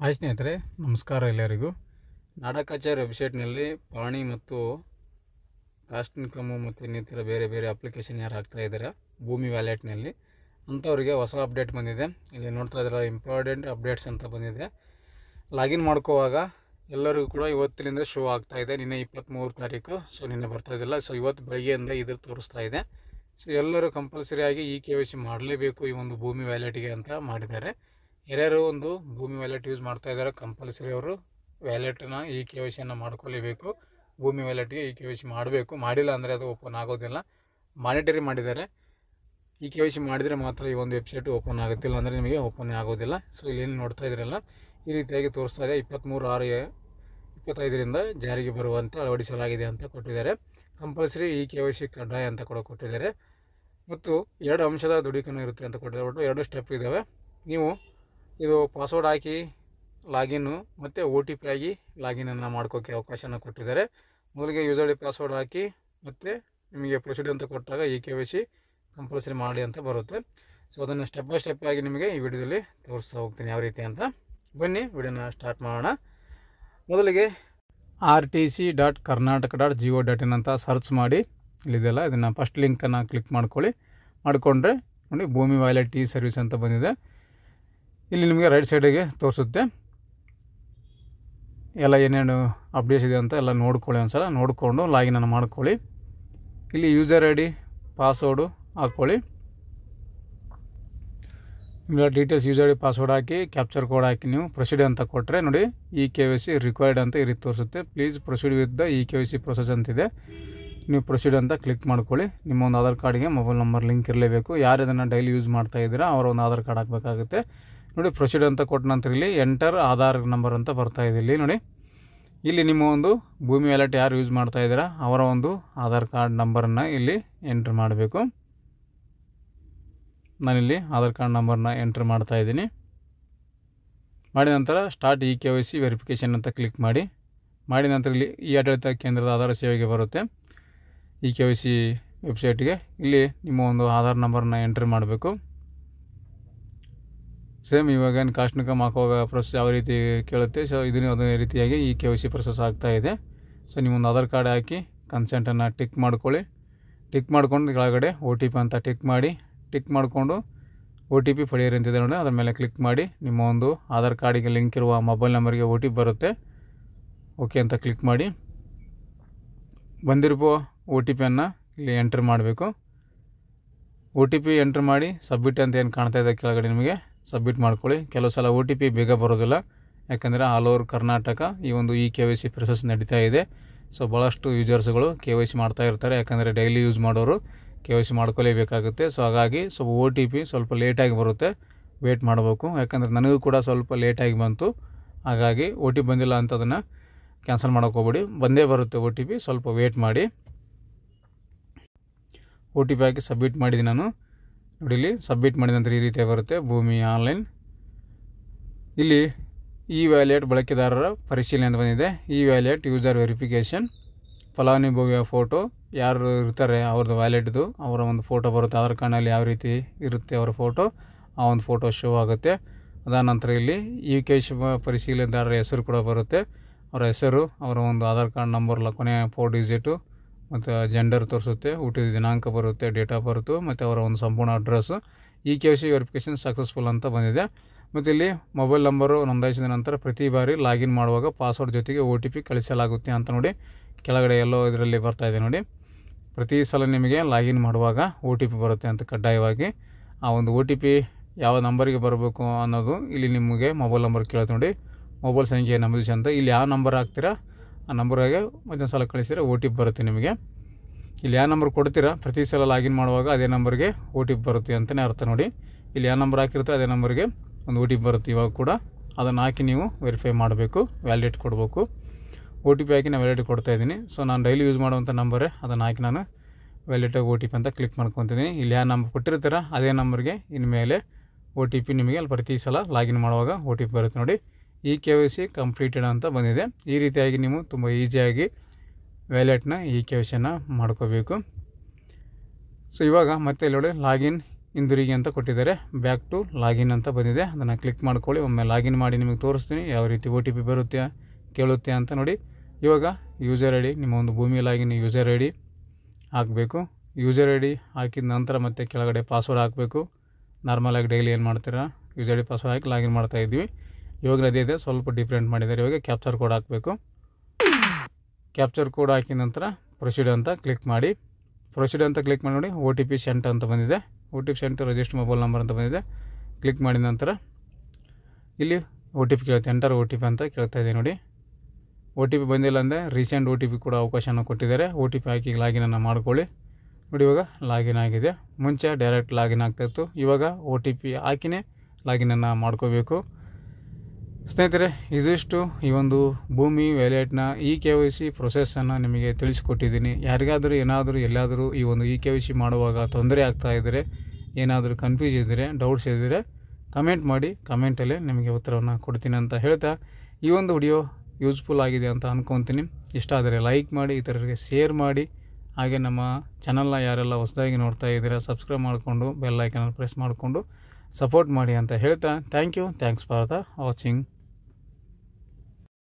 Hi ಸ್ನೇಹಿತರೆ, ನಮಸ್ಕಾರ ಎಲ್ಲರಿಗೂ. ನಾಡ ಕಚೇರಿ ವೆಬ್ಸೈಟ್ನಲ್ಲಿ ಪಾಣಿ ಮತ್ತು ಕಾಸ್ಟ್ ಇನ್ಕಮು ಮತ್ತು ಇನ್ನಿತರ ಬೇರೆ ಬೇರೆ ಅಪ್ಲಿಕೇಶನ್ ಯಾರು ಹಾಕ್ತಾ ಇದ್ದಾರೆ ಭೂಮಿ ವ್ಯಾಲೆಟ್ನಲ್ಲಿ ಅಂಥವ್ರಿಗೆ ಹೊಸ ಅಪ್ಡೇಟ್ ಬಂದಿದೆ. ಇಲ್ಲಿ ನೋಡ್ತಾ ಇದ್ದಾರೆ ಇಂಪಾರ್ಟೆಂಟ್ ಅಪ್ಡೇಟ್ಸ್ ಅಂತ ಬಂದಿದೆ. ಲಾಗಿನ್ ಮಾಡ್ಕೋವಾಗ ಎಲ್ಲರಿಗೂ ಕೂಡ ಇವತ್ತಿನಿಂದ ಶೋ ಆಗ್ತಾ ಇದೆ. ನಿನ್ನೆ 23 ತಾರೀಕು, ಸೊ ನಿನ್ನೆ ಬರ್ತಾ ಇದ್ದಿಲ್ಲ. ಸೊ ಇವತ್ತು ಬೆಳಗ್ಗೆಯಿಂದ ಇದು ತೋರಿಸ್ತಾ ಇದೆ. ಸೊ ಎಲ್ಲರೂ ಕಂಪಲ್ಸರಿಯಾಗಿ KYC ಮಾಡಲೇಬೇಕು ಈ ಒಂದು ಭೂಮಿ ವ್ಯಾಲೆಟ್ಗೆ ಅಂತ ಮಾಡಿದ್ದಾರೆ. ಯಾರ್ಯಾರು ಒಂದು ಭೂಮಿ ವ್ಯಾಲೆಟ್ ಯೂಸ್ ಮಾಡ್ತಾ ಇದ್ದಾರೆ ಕಂಪಲ್ಸರಿ ಅವರು ವ್ಯಾಲೆಟನ್ನು KYCಯನ್ನು ಮಾಡ್ಕೊಳ್ಳೇಬೇಕು. ಭೂಮಿ ವ್ಯಾಲೆಟ್ಗೆ KYC ಮಾಡಬೇಕು. ಮಾಡಿಲ್ಲ ಅಂದರೆ ಅದು ಓಪನ್ ಆಗೋದಿಲ್ಲ. ಮಾನಿಟರಿ ಮಾಡಿದ್ದಾರೆ. KYC ಮಾಡಿದರೆ ಮಾತ್ರ ಈ ಒಂದು ವೆಬ್ಸೈಟ್ ಓಪನ್ ಆಗುತ್ತಿಲ್ಲ, ಅಂದರೆ ನಿಮಗೆ ಓಪನ್ ಆಗೋದಿಲ್ಲ. ಸೊ ಇಲ್ಲಿ ನೋಡ್ತಾ ಇದ್ದೀರಲ್ಲ, ಈ ರೀತಿಯಾಗಿ ತೋರಿಸ್ತಾ ಇದೆ. 23/6/25ರಿಂದ ಜಾರಿಗೆ ಬರುವಂತೆ ಅಳವಡಿಸಲಾಗಿದೆ ಅಂತ ಕೊಟ್ಟಿದ್ದಾರೆ. ಕಂಪಲ್ಸರಿ KYC ಕಡ್ಡಾಯ ಅಂತ ಕೂಡ ಕೊಟ್ಟಿದ್ದಾರೆ. ಮತ್ತು 2 ಅಂಶದ ದೃಢೀಕರಣ ಇರುತ್ತೆ ಅಂತ ಕೊಟ್ಟಿದ್ದಾರೆ. ಒಟ್ಟು 2 ಸ್ಟೆಪ್ ಇದ್ದಾವೆ. ನೀವು ಇದು ಪಾಸ್ವರ್ಡ್ ಹಾಕಿ ಲಾಗಿನ್ನು ಮತ್ತು OTP ಆಗಿ ಲಾಗಿನನ್ನು ಮಾಡ್ಕೋಕ್ಕೆ ಅವಕಾಶನ ಕೊಟ್ಟಿದ್ದಾರೆ. ಮೊದಲಿಗೆ ಯೂಸರ್ ಐಡಿ ಪಾಸ್ವರ್ಡ್ ಹಾಕಿ ಮತ್ತು ನಿಮಗೆ ಪ್ರೊಸೀಡ್ ಅಂತ ಕೊಟ್ಟಾಗ KYC ಕಂಪಲ್ಸರಿ ಮಾಡಿ ಅಂತ ಬರುತ್ತೆ. ಸೊ ಅದನ್ನು ಸ್ಟೆಪ್ ಬೈ ಸ್ಟೆಪ್ ಆಗಿ ನಿಮಗೆ ಈ ವಿಡಿಯೋದಲ್ಲಿ ತೋರಿಸ್ತಾ ಹೋಗ್ತೀನಿ ಯಾವ ರೀತಿ ಅಂತ. ಬನ್ನಿ ವಿಡಿಯೋನ ಸ್ಟಾರ್ಟ್ ಮಾಡೋಣ. ಮೊದಲಿಗೆ rtc.karnataka.go.in ಅಂತ ಸರ್ಚ್ ಮಾಡಿ, ಇಲ್ಲಿದೆಲ್ಲ ಇದನ್ನು ಫಸ್ಟ್ ಲಿಂಕನ್ನು ಕ್ಲಿಕ್ ಮಾಡಿಕೊಂಡ್ರೆ ನೋಡಿ ಭೂಮಿ ವ್ಯಾಲೆಟ್ ಸರ್ವಿಸ್ ಅಂತ ಬಂದಿದೆ. ಇಲ್ಲಿ ನಿಮಗೆ ರೈಟ್ ಸೈಡಿಗೆ ತೋರಿಸುತ್ತೆ. ಎಲ್ಲ ಏನೇನು ಅಪ್ಡೇಟ್ಸ್ ಇದೆ ಅಂತ ಎಲ್ಲ ನೋಡ್ಕೊಳ್ಳಿ. ಒಂದ್ಸಲ ನೋಡಿಕೊಂಡು ಲಾಗಿನನ್ನು ಮಾಡ್ಕೊಳ್ಳಿ. ಇಲ್ಲಿ ಯೂಸರ್ ಐ ಡಿ ಪಾಸ್ವರ್ಡು ಹಾಕ್ಕೊಳ್ಳಿ. ನಿಮಗೆ details user I D password ಹಾಕಿ ಕ್ಯಾಪ್ಚರ್ ಕೋಡ್ ಹಾಕಿ ನೀವು ಪ್ರೊಸೀಡ್ ಅಂತ ಕೊಟ್ಟರೆ ನೋಡಿ KYC ರಿಕ್ವೈರ್ಡ್ ಅಂತ ಈ ರೀತಿ ತೋರಿಸುತ್ತೆ. Please proceed with the KYC process ಅಂತಿದೆ. ನೀವು ಪ್ರೊಸೀಡ್ ಅಂತ ಕ್ಲಿಕ್ ಮಾಡ್ಕೊಳ್ಳಿ. ನಿಮ್ಮ ಒಂದು ಆಧಾರ್ ಕಾರ್ಡಿಗೆ ಮೊಬೈಲ್ ನಂಬರ್ ಲಿಂಕ್ ಇರಲೇಬೇಕು. ಯಾರು ಇದನ್ನು ಡೈಲಿ ಯೂಸ್ ಮಾಡ್ತಾ ಇದ್ದೀರಾ ಅವರ ಒಂದು ಆಧಾರ್ ಕಾರ್ಡ್ ಹಾಕಬೇಕಾಗುತ್ತೆ. ನೋಡಿ ಪ್ರೊಸೀಡ್ ಅಂತ ಕೊಟ್ಟ ನಂತರ ಇಲ್ಲಿ ಎಂಟರ್ ಆಧಾರ್ ನಂಬರ್ ಅಂತ ಬರ್ತಾ ಇದೆ. ಇಲ್ಲಿ ನೋಡಿ, ಇಲ್ಲಿ ನಿಮ್ಮ ಒಂದು ಭೂಮಿ ವ್ಯಾಲೆಟ್ ಯಾರು ಯೂಸ್ ಮಾಡ್ತಾ ಇದ್ದೀರಾ ಅವರ ಒಂದು ಆಧಾರ್ ಕಾರ್ಡ್ ನಂಬರನ್ನು ಇಲ್ಲಿ ಎಂಟ್ರ್ ಮಾಡಬೇಕು. ನಾನಿಲ್ಲಿ ಆಧಾರ್ ಕಾರ್ಡ್ ನಂಬರ್ನ ಎಂಟ್ರ್ ಮಾಡ್ತಾ ಇದ್ದೀನಿ. ಮಾಡಿದ ನಂತರ ಸ್ಟಾರ್ಟ್ KYC ವೆರಿಫಿಕೇಷನ್ ಅಂತ ಕ್ಲಿಕ್ ಮಾಡಿ. ಮಾಡಿದ ನಂತರ ಇಲ್ಲಿ ಆಡಳಿತ ಕೇಂದ್ರದ ಆಧಾರ ಸೇವೆಗೆ ಬರುತ್ತೆ. KYC ವೆಬ್ಸೈಟ್ಗೆ ಇಲ್ಲಿ ನಿಮ್ಮ ಒಂದು ಆಧಾರ್ ನಂಬರನ್ನ ಎಂಟ್ರ್ ಮಾಡಬೇಕು. ಸೇಮ್ ಇವಾಗ ಕಾಸ್ಟ್ ಇನ್ಕಮ್ ಹಾಕುವಾಗ ಪ್ರೊಸೆಸ್ ಯಾವ ರೀತಿ ಕೇಳುತ್ತೆ, ಸೊ ಇದನ್ನು ಅದೇ ರೀತಿಯಾಗಿ KYC ಪ್ರೊಸೆಸ್ ಆಗ್ತಾ ಇದೆ. ಸೊ ನಿಮ್ಮೊಂದು ಆಧಾರ್ ಕಾರ್ಡ್ ಹಾಕಿ ಕನ್ಸೆಂಟನ್ನು ಟಿಕ್ ಮಾಡ್ಕೊಳ್ಳಿ. ಟಿಕ್ ಮಾಡ್ಕೊಂಡು ಕೆಳಗಡೆ OTP ಅಂತ ಟಿಕ್ ಮಾಡಿಕೊಂಡು OTP ಪಡೆಯಿರಿ ಅಂತಿದೆ ನೋಡಿ, ಅದರ ಮೇಲೆ ಕ್ಲಿಕ್ ಮಾಡಿ ನಿಮ್ಮ ಒಂದು ಆಧಾರ್ ಕಾರ್ಡಿಗೆ ಲಿಂಕ್ ಇರುವ ಮೊಬೈಲ್ ನಂಬರ್ಗೆ OTP ಬರುತ್ತೆ. ಓಕೆ ಅಂತ ಕ್ಲಿಕ್ ಮಾಡಿ ಬಂದಿರುವ OTPಯನ್ನು ಇಲ್ಲಿ ಎಂಟ್ರ್ ಮಾಡಬೇಕು. OTP ಎಂಟ್ರ್ ಮಾಡಿ ಸಬ್ಮಿಟ್ ಅಂತ ಏನು ಕಾಣ್ತಾ ಇದೆ ಕೆಳಗಡೆ ನಿಮಗೆ ಸಬ್ಮಿಟ್ ಮಾಡ್ಕೊಳ್ಳಿ. ಕೆಲವು ಸಲ OTP ಬೇಗ ಬರೋದಿಲ್ಲ, ಯಾಕಂದರೆ ಆಲ್ ಓವರ್ ಕರ್ನಾಟಕ ಈ ಒಂದು KYC ಪ್ರೊಸೆಸ್ ನಡೀತಾ ಇದೆ. ಸೊ ಭಾಳಷ್ಟು ಯೂಸರ್ಸ್ಗಳು KYC ಮಾಡ್ತಾ ಇರ್ತಾರೆ, ಯಾಕಂದರೆ ಡೈಲಿ ಯೂಸ್ ಮಾಡೋರು KYC ಮಾಡ್ಕೊಳ್ಳೇಬೇಕಾಗುತ್ತೆ. ಸೊ ಹಾಗಾಗಿ OTP ಸ್ವಲ್ಪ ಲೇಟಾಗಿ ಬರುತ್ತೆ, ವೇಟ್ ಮಾಡಬೇಕು. ಯಾಕಂದರೆ ನನಗೂ ಕೂಡ ಸ್ವಲ್ಪ ಲೇಟಾಗಿ ಬಂತು, ಹಾಗಾಗಿ OTP ಬಂದಿಲ್ಲ ಅಂತ ಅದನ್ನು ಕ್ಯಾನ್ಸಲ್ ಮಾಡೋಕೆ ಹೋಗ್ಬೇಡಿ. ಬಂದೇ ಬರುತ್ತೆ OTP, ಸ್ವಲ್ಪ ವೇಟ್ ಮಾಡಿ. OTP ಹಾಕಿ ಸಬ್ಮಿಟ್ ಮಾಡಿದ್ದೀನಿ ನಾನು. ನೋಡಿ ಇಲ್ಲಿ ಸಬ್ಮಿಟ್ ಮಾಡಿದ ನಂತರ ಈ ರೀತಿ ಬರುತ್ತೆ ಭೂಮಿ ಆನ್ಲೈನ್. ಇಲ್ಲಿ ವ್ಯಾಲೆಟ್ ಬಳಕೆದಾರರ ಪರಿಶೀಲನೆ ಅಂತ ಬಂದಿದೆ. Wallet user verification. ಫಲಾನುಭವಿಯ ಫೋಟೋ ಯಾರು ಇರ್ತಾರೆ ಅವ್ರದ್ದು ವ್ಯಾಲೆಟ್ದು ಅವರ ಒಂದು ಫೋಟೋ ಬರುತ್ತೆ. ಆಧಾರ್ ಕಾರ್ಡ್ನಲ್ಲಿ ಯಾವ ರೀತಿ ಇರುತ್ತೆ ಅವರ ಫೋಟೋ, ಆ ಒಂದು ಫೋಟೋ ಶೋ ಆಗುತ್ತೆ. ಅದಾದ ನಂತರ ಇಲ್ಲಿ KYC ಪರಿಶೀಲನೆದಾರರ ಹೆಸರು ಕೂಡ ಬರುತ್ತೆ. ಅವರ ಹೆಸರು, ಅವರ ಒಂದು ಆಧಾರ್ ಕಾರ್ಡ್ ನಂಬರ್ಲ ಕೊನೆಯ 4 ಡಿಜಿಟು ಮತ್ತು ಜೆಂಡರ್ ತೋರಿಸುತ್ತೆ, ಹುಟ್ಟಿದ ದಿನಾಂಕ ಬರುತ್ತೆ, ಡೇಟ್ ಆಫ್ ಬರ್ತು ಮತ್ತು ಅವರ ಒಂದು ಸಂಪೂರ್ಣ ಅಡ್ರೆಸ್ಸು. KYC ವೆರಿಫಿಕೇಷನ್ ಸಕ್ಸಸ್ಫುಲ್ ಅಂತ ಬಂದಿದೆ. ಮತ್ತು ಇಲ್ಲಿ ಮೊಬೈಲ್ ನಂಬರು ನೋಂದಾಯಿಸಿದ ನಂತರ ಪ್ರತಿ ಬಾರಿ ಲಾಗಿನ್ ಮಾಡುವಾಗ ಪಾಸ್ವರ್ಡ್ ಜೊತೆಗೆ OTP ಕಳಿಸಲಾಗುತ್ತೆ ಅಂತ ನೋಡಿ ಕೆಳಗಡೆ ಎಲ್ಲೋ ಇದರಲ್ಲಿ ಬರ್ತಾ ಇದೆ ನೋಡಿ. ಪ್ರತಿ ಸಲ ನಿಮಗೆ ಲಾಗಿನ್ ಮಾಡುವಾಗ OTP ಬರುತ್ತೆ ಅಂತ ಕಡ್ಡಾಯವಾಗಿ. ಆ ಒಂದು OTP ಯಾವ ನಂಬರಿಗೆ ಬರಬೇಕು ಅನ್ನೋದು ಇಲ್ಲಿ ನಿಮಗೆ ಮೊಬೈಲ್ ನಂಬರ್ ಕೇಳುತ್ತೆ ನೋಡಿ, ಮೊಬೈಲ್ ಸಂಖ್ಯೆ ನಮೂದಿಸಿ ಅಂತ. ಇಲ್ಲಿ ಯಾವ ನಂಬರ್ ಹಾಕ್ತೀರಾ ಆ ನಂಬರ್ಗೆ ಮತ್ತೊಂದು ಸಲ ಕಳಿಸಿದರೆ OTP ಬರುತ್ತೆ ನಿಮಗೆ. ಇಲ್ಲಿ ಯಾವ ನಂಬರ್ ಕೊಡ್ತೀರಾ ಪ್ರತಿ ಸಲ ಲಾಗಿನ್ ಮಾಡುವಾಗ ಅದೇ ನಂಬರ್ಗೆ OTP ಬರುತ್ತೆ ಅಂತಲೇ ಅರ್ಥ ನೋಡಿ. ಇಲ್ಲಿ ಯಾವ ನಂಬರ್ ಹಾಕಿರುತ್ತೆ ಅದೇ ನಂಬರ್ಗೆ ಒಂದು OTP ಬರುತ್ತೆ. ಇವಾಗ ಕೂಡ ಅದನ್ನು ಹಾಕಿ ನೀವು ವೆರಿಫೈ ಮಾಡಬೇಕು, ವ್ಯಾಲಿಡೇಟ್ ಕೊಡಬೇಕು. OTP ಹಾಕಿ ನಾನು ವ್ಯಾಲಿಡೇಟ್ ಕೊಡ್ತಾಯಿದ್ದೀನಿ. ಸೊ ನಾನು ಡೈಲಿ ಯೂಸ್ ಮಾಡುವಂಥ ನಂಬರೇ, ಅದನ್ನು ಹಾಕಿ ನಾನು ವ್ಯಾಲಿಡೇಟ್ OTP ಅಂತ ಕ್ಲಿಕ್ ಮಾಡ್ಕೊತೀನಿ. ಇಲ್ಲಿ ಯಾವ ನಂಬರ್ ಕೊಟ್ಟಿರ್ತೀರ ಅದೇ ನಂಬರ್ಗೆ ಇನ್ಮೇಲೆ OTP ನಿಮಗೆ ಅಲ್ಲಿ ಪ್ರತಿ ಸಲ ಲಾಗಿನ್ ಮಾಡುವಾಗ OTP ಬರುತ್ತೆ ನೋಡಿ. KYC ಕಂಪ್ಲೀಟೆಡ್ ಅಂತ ಬಂದಿದೆ. ಈ ರೀತಿಯಾಗಿ ನೀವು ತುಂಬ ಈಸಿಯಾಗಿ ವ್ಯಾಲೆಟ್ನ KYCಯನ್ನು ಮಾಡ್ಕೋಬೇಕು. ಸೊ ಇವಾಗ ಮತ್ತೆ ಇಲ್ಲಿ ನೋಡಿ ಲಾಗಿನ್ ಹಿಂದಿರುಗಿ ಅಂತ ಕೊಟ್ಟಿದ್ದಾರೆ. ಬ್ಯಾಕ್ ಟು ಲಾಗಿನ್ ಅಂತ ಬಂದಿದೆ, ಅದನ್ನು ಕ್ಲಿಕ್ ಮಾಡ್ಕೊಳ್ಳಿ. ಒಮ್ಮೆ ಲಾಗಿನ್ ಮಾಡಿ ನಿಮಗೆ ತೋರಿಸ್ತೀನಿ ಯಾವ ರೀತಿ OTP ಬರುತ್ತೆ ಕೇಳುತ್ತೆ ಅಂತ ನೋಡಿ. ಇವಾಗ ಯೂಸರ್ ಐ ಡಿ, ನಿಮ್ಮ ಒಂದು ಭೂಮಿ ಲಾಗಿನ್ ಯೂಸರ್ ಐ ಡಿ ಹಾಕಬೇಕು. ಯೂಸರ್ ಐ ಡಿ ಹಾಕಿದ ನಂತರ ಮತ್ತೆ ಕೆಳಗಡೆ ಪಾಸ್ವರ್ಡ್ ಹಾಕಬೇಕು. ನಾರ್ಮಲಾಗಿ ಡೈಲಿ ಏನು ಮಾಡ್ತೀರಾ user I D password hockey login ಮಾಡ್ತಾಯಿದ್ವಿ. ಇವಾಗ ಅದೇ ಇದೆ, ಸ್ವಲ್ಪ ಡಿಫ್ರೆಂಟ್ ಮಾಡಿದ್ದಾರೆ. ಇವಾಗ ಕ್ಯಾಪ್ಚರ್ ಕೋಡ್ ಹಾಕಬೇಕು. ಕ್ಯಾಪ್ಚರ್ ಕೋಡ್ ಹಾಕಿದ ನಂತರ ಪ್ರೊಸೀಡ್ ಅಂತ ಕ್ಲಿಕ್ ಮಾಡಿ. ಪ್ರೊಸೀಡ್ ಅಂತ ಕ್ಲಿಕ್ ಮಾಡಿ ನೋಡಿ, OTP ಸೆಂಟ್ ಅಂತ ಬಂದಿದೆ. OTP sent register mobile number ಅಂತ ಬಂದಿದೆ. ಕ್ಲಿಕ್ ಮಾಡಿದ ನಂತರ ಇಲ್ಲಿ OTP ಕೇಳುತ್ತೆ, ಎಂಟರ್ OTP ಅಂತ ಕೇಳ್ತಾ ಇದೆ ನೋಡಿ. OTP ಬಂದಿಲ್ಲ ಅಂದರೆ ರೀಸೆಂಟ್ OTP ಕೂಡ ಅವಕಾಶನ ಕೊಟ್ಟಿದ್ದಾರೆ. OTP ಹಾಕಿ ಲಾಗಿನನ್ನು ಮಾಡ್ಕೊಳ್ಳಿ. ನೋಡಿ ಇವಾಗ ಲಾಗಿನ್ ಆಗಿದೆ. ಮುಂಚೆ ಡೈರೆಕ್ಟ್ ಲಾಗಿನ್ ಆಗ್ತಾಯಿತ್ತು, ಇವಾಗ OTP ಹಾಕಿನೇ ಲಾಗಿನನ್ನು ಮಾಡ್ಕೋಬೇಕು. ಸ್ನೇಹಿತರೆ, ಇದಿಷ್ಟು ಈ ಒಂದು ಭೂಮಿ ವ್ಯಾಲೆಟ್ನ KYC ಪ್ರೊಸೆಸ್ಸನ್ನು ನಿಮಗೆ ತಿಳಿಸ್ಕೊಟ್ಟಿದ್ದೀನಿ. ಯಾರಿಗಾದರೂ ಏನಾದರೂ ಎಲ್ಲಾದರೂ ಈ ಒಂದು KYC ಮಾಡುವಾಗ ತೊಂದರೆ ಆಗ್ತಾಯಿದ್ದರೆ, ಏನಾದರೂ ಕನ್ಫ್ಯೂಸ್ ಇದ್ದರೆ, ಡೌಟ್ಸ್ ಇದ್ದರೆ ಕಮೆಂಟ್ ಮಾಡಿ. ಕಮೆಂಟಲ್ಲೇ ನಿಮಗೆ ಉತ್ತರವನ್ನು ಕೊಡ್ತೀನಿ ಅಂತ ಹೇಳ್ತಾ, ಈ ಒಂದು ವಿಡಿಯೋ ಯೂಸ್ಫುಲ್ ಆಗಿದೆ ಅಂತ ಅಂದ್ಕೊತೀನಿ. ಇಷ್ಟ ಆದರೆ ಲೈಕ್ ಮಾಡಿ, ಇತರರಿಗೆ ಶೇರ್ ಮಾಡಿ. ಹಾಗೆ ನಮ್ಮ ಚಾನಲ್ನ ಯಾರೆಲ್ಲ ಹೊಸದಾಗಿ ನೋಡ್ತಾ ಇದ್ದೀರಾ ಸಬ್ಸ್ಕ್ರೈಬ್ ಮಾಡಿಕೊಂಡು ಬೆಲ್ ಐಕನ್ ಪ್ರೆಸ್ ಮಾಡಿಕೊಂಡು ಸಪೋರ್ಟ್ ಮಾಡಿ ಅಂತ ಹೇಳ್ತಾ, ಥ್ಯಾಂಕ್ಸ್ ಫಾರ್ ದ ವಾಚಿಂಗ್.